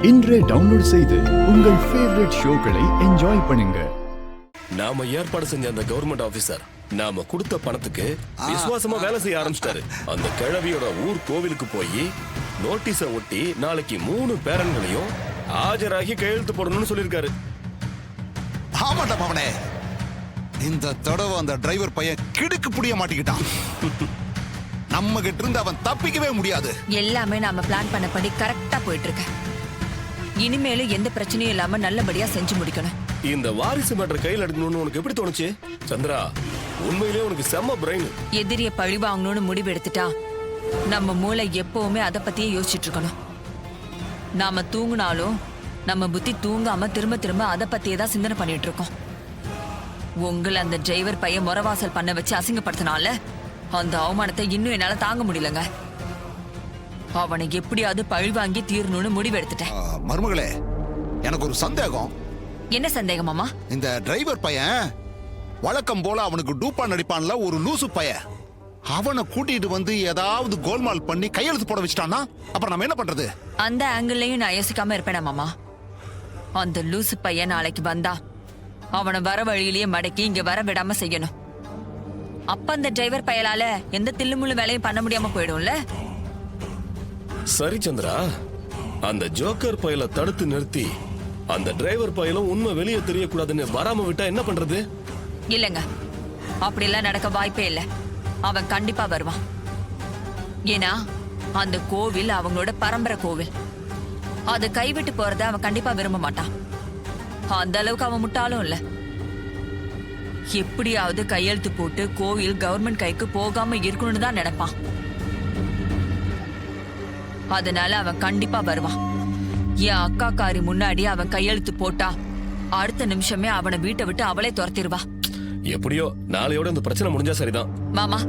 இன்றே டவுன்லோட் செய்து உங்கள் ஃபேவரட் ஷோக்களை என்ஜாய் பண்ணுங்க. நாம ஏற்பாடு செஞ்ச அந்த கவர்மெண்ட் ஆபீசர் நாம கொடுத்த பணத்துக்கு விசுவாசமா வேலை செய்ய ஆரம்பிச்சிட்டாரு. அந்த கிழவியோட ஊர் கோவிலுக்கு போய் நோட்டீஸ ஒட்டி நாளைக்கு 3 பேரன்களையும் ஆஜராகி கையெழுத்து போடணும்னு சொல்லிருக்காரு. ஆமாண்டா மாமனே, இந்த தடவை அந்த டிரைவர் பையன் கிடுக்கு புடிய மாட்டிக்கிட்டான். நம்ம கிட்ட இருந்து அவன் தப்பிக்கவே முடியாது. எல்லாமே நாம பிளான் பண்ணபடி கரெக்டா போயிட்டு இருக்கு. இனிமேலும் எந்த பிரச்சனையும் இல்லாம நல்லபடியா செஞ்சு முடிக்கணும். இந்த வாரிசு மேட்டர் கையில் எடுக்கணும்னு உனக்கு எப்படி தோணுச்சு சந்திரா? உண்மையிலேயே உனக்கு செம்ம பிரெயின். எதிரிய பழி வாங்கணும்னு முடிவு எடுத்துட்டா நம்ம மூளை எப்பவுமே அதை பத்தியே யோசிச்சுட்டு இருக்கணும். நாம தூங்குனாலும் நம்ம புத்தி தூங்காம திரும்ப திரும்ப அதை பத்தியே தான் சிந்தனை பண்ணிட்டு இருக்கோம். உங்களை அந்த டிரைவர் பையன் முறவாசல் பண்ண வச்சு அசிங்கப்படுத்தினால அந்த அவமானத்தை இன்னும் என்னால தாங்க முடியலங்க. அவனை எப்படியாவது பழி வாங்கி தீரணும்னு முடிவு எடுத்துட்டேன். மருமகளே, எனக்கு ஒரு சந்தேகம். என்ன சந்தேகம் மாமா? இந்த டிரைவர் பையன் வழக்கம் போல அவனுக்கு டூப்பா நடிப்பான்ல ஒரு லூசு பையன், அவனை கூட்டிட்டு வந்து ஏதாவது கோல்மால் பண்ணி கையெழுத்து போட வச்சிட்டான்னா அப்புறம் நம்ம என்ன பண்றது? அந்த ஆங்கிள்லயும் நான் யோசிக்காம இருப்பேனா மாமா? அந்த லூசு பையன் நாளைக்கு வந்தா அவனை வர வழியிலேயே மடக்கி இங்க வர விடாம செய்யணும். அப்ப அந்த டிரைவர் பயலால எந்த தில்லுமுள்ளு வேலையும் பண்ண முடியாம போயிடும்ல. சரி சந்திரா, அந்த ஜோக்கர் பயலை தடுத்து நிறுத்தி அந்த டிரைவர் பயலும் உண்மை வெளியே தெரியக்கூடாதுன்னு வராம விட்டா என்ன பண்றது? இல்லங்க, அப்படி எல்லாம் நடக்க வாய்ப்பே இல்லை. அவன் கண்டிப்பா வருவான். ஏன்னா அந்த கோவில் அவங்களோட பரம்பரை கோவில். அது கைவிட்டு போறத அவன் கண்டிப்பா விரும்ப மாட்டான். அந்த அளவுக்கு அவன் முட்டாளும் இல்ல. எப்படியாவது கையெழுத்து போட்டு கோவில் கவர்மெண்ட் கைக்கு போகாம இருக்கணும்னு தான் நினைப்பான். அதனால அவன் கண்டிப்பா வருவான். என் அக்காக்காரி முன்னாடி அவன் கையெழுத்து போட்டா அடுத்த நிமிஷமே அவனை வீட்டை விட்டு அவளே துரத்திடுவா. எப்படியோ நாளையோட இந்த பிரச்சனை முடிஞ்சா சரிதான். மாமா,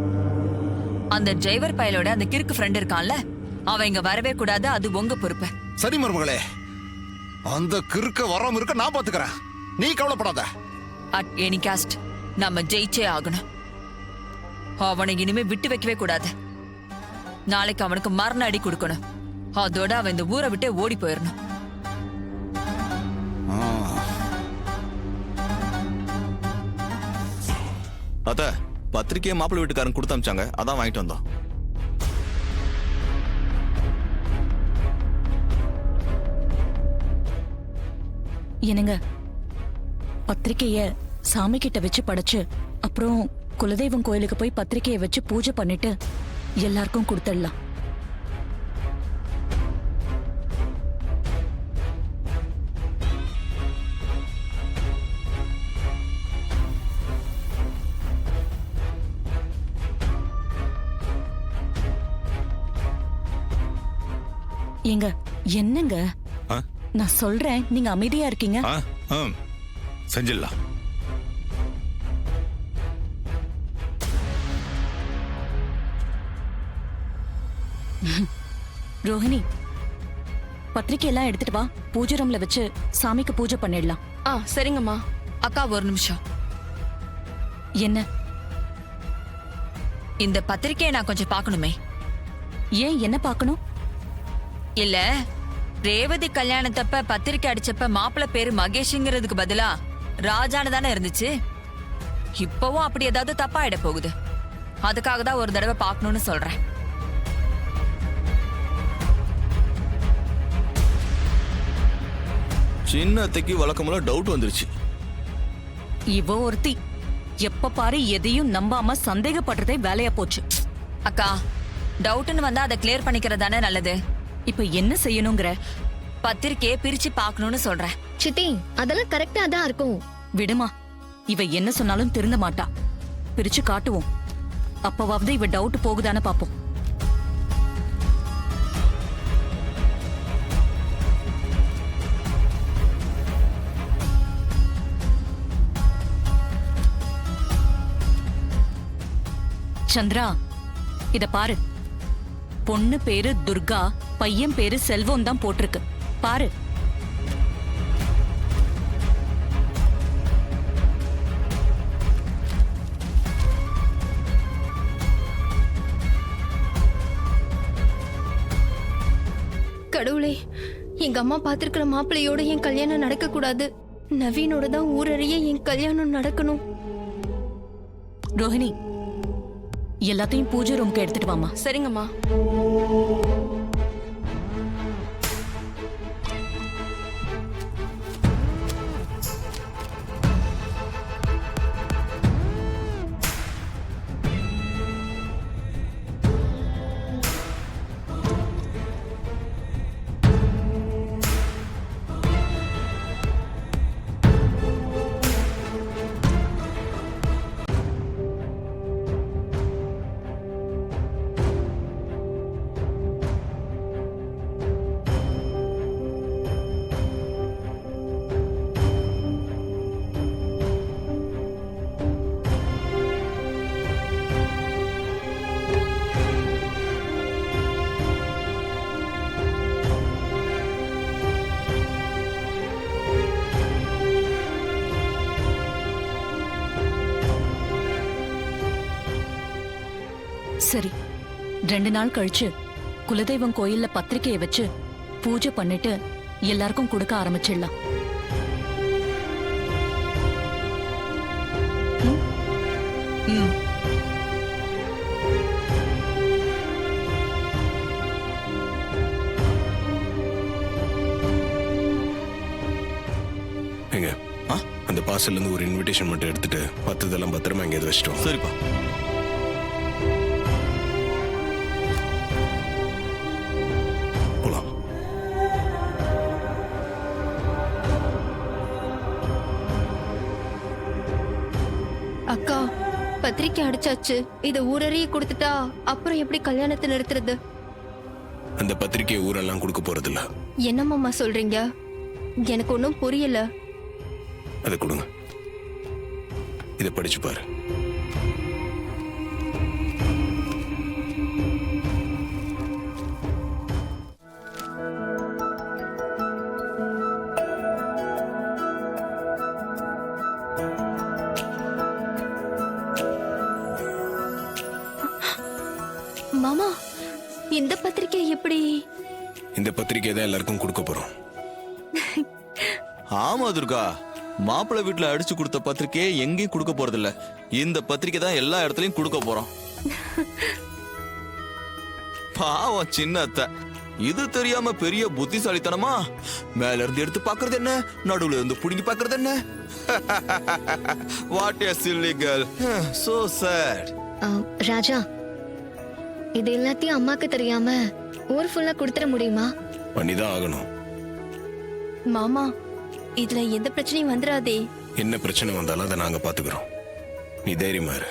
அந்த டிரைவர் பயலோட அந்த கிறுக்கு ஃப்ரெண்ட் இருக்கான்ல, அவன் இங்க வரவே கூடாது. அது உங்க பொறுப்பு. சரி மருமகளே, அந்த கிறுக்க வராம இருக்க நான் பாத்துக்கிறேன், நீ கவலைப்படாத. அட் எனி காஸ்ட் நம்ம ஜெயிச்சே ஆகணும். அவனை இனிமே விட்டு வைக்கவே கூடாது. நாளைக்கு அவனுக்கு மரண அடி கொடுக்கணும். அதோட அவன் இந்த ஊரை விட்டே ஓடி போயிடணும். அத்த, பத்திரிக்கையை மாப்பிள்ளை வீட்டுக்காரன் கொடுத்து அமிச்சாங்க, அதான் வாங்கிட்டு வந்தோம். என்னங்க, பத்திரிக்கைய சாமி கிட்ட வச்சு படைச்சு அப்புறம் குலதெய்வம் கோயிலுக்கு போய் பத்திரிக்கைய வச்சு பூஜை பண்ணிட்டு எல்லாருக்கும் கொடுத்துடலாம். ஏங்க, என்னங்க நான் சொல்றேன், நீங்க அமைதியா இருக்கீங்க. செஞ்சிடலாம். ரோஹிணி, பத்திரிக்கை எல்லாம் எடுத்துட்டு வா, பூஜை ரூம்ல வச்சு சாமிக்கு பூஜை பண்ணிடலாம். சரிங்கம்மா. அக்கா ஒரு நிமிஷம். என்ன? இந்த பத்திரிக்கையை நான் கொஞ்சம் பார்க்கணுமே. ஏன், என்ன பார்க்கணும்? இல்ல, ரேவதி கல்யாணத்தப்ப பத்திரிக்கை அடிச்சப்ப மாப்பிள்ள பேரு மகேஷ்ங்கிறதுக்கு பதிலா ராஜான்னு தானே இருந்துச்சு. இப்பவும் அப்படி ஏதாவது தப்பா ஆயிட போகுது. அதுக்காக தான் ஒரு தடவை பார்க்கணும்னு சொல்றேன். சின்னத்தைக்கு வழக்கமுள்ள டவுட் வந்துருச்சு. இவ ஒருத்தி எப்ப பாரு எதையும் நம்பாம சந்தேகப்படுறதே வேலையா போச்சு. அக்கா, டவுட்னு வந்தா அதை கிளியர் பண்ணிக்கிறதானே நல்லது. இப்ப என்ன செய்யணுங்கிற? பத்திரிக்கையை பிரிச்சு பார்க்கணும்னு சொல்றேன். சித்தி, அதெல்லாம் கரெக்டா தான் இருக்கும். விடுமா, இவ என்ன சொன்னாலும் திருந்த மாட்டா. பிரிச்சு காட்டுவோம், அப்பவாவது இவ டவுட் போகுதானே பாப்போம். சந்திரா, இத பாரு. பொண்ணு பேரு துர்கா, பையன் பேரு செல்வம் தான் போட்டிருக்கு. பாரு. கடவுளே, எங்க அம்மா பாத்திருக்கிற மாப்பிள்ளையோட என் கல்யாணம் நடக்க கூடாது. நவீனோட தான் ஊரறிய என் கல்யாணம் நடக்கணும். ரோஹிணி, எல்லாத்தையும் பூஜை ரூம்க்கு எடுத்துட்டு வாமா. சரிங்கம்மா. சரி, 2 நாள் கழிச்சு குலதெய்வம் கோயில்ல பத்திரிக்கையை வச்சு பூஜை பண்ணிட்டு எல்லாருக்கும் கொடுக்க ஆரம்பிச்சிடலாம். ம். எங்க அந்த பார்சல்ல இருந்து ஒரு இன்விடேஷன் மட்டும் எடுத்துட்டு மத்ததெல்லாம் பத்திரமா எங்கேயாவது வச்சிட்டோம். சரிப்பா. போலாம். அக்கா, பத்திரிக்கை அடிச்சாச்சு. இத ஊரறிய கொடுத்துட்டா அப்புறம் எப்படி கல்யாணத்தை நிறுத்துறது? அந்த பத்திரிக்கையை ஊரெல்லாம் கொடுக்க போறது இல்ல. என்னம்மா சொல்றீங்க? எனக்கு ஒன்றும் புரியல. அதை கொடுங்க, இதை படிச்சு பாரு. மாமா, இந்த பத்திரிக்கை எப்படி? இந்த பத்திரிக்கை தான் எல்லாருக்கும் கொடுக்க போறோம். ஆமா துர்கா, மாப்பிள்ளை வீட்டுல அடிச்சு கொடுத்த பத்திரிக்கையை எங்கேயும் கொடுக்க போறது இல்ல. இந்த பத்திரிக்கை தான் எல்லா இடத்துலயும் கொடுக்க போறோம். பாவம் சின்ன அத்தை, இது தெரியாம பெரிய புத்திசாலித்தனமா மேல இருந்து எடுத்து பாக்குறது என்ன, நடுவுல இருந்து புடுங்கி பாக்குறது என்ன? What a silly girl. So sad. ராஜா, இது எல்லாத்தையும் அம்மாக்கு தெரியாம ஊர் ஃபுல்லா கொடுத்துட முடியுமா? பண்ணிதான் ஆகணும். மாமா, இதுல எந்த பிரச்சனையும் வந்துடாதே. என்ன பிரச்சனை வந்தாலும் அதை நாங்க பாத்துக்கிறோம். நீ தைரியமா இரு.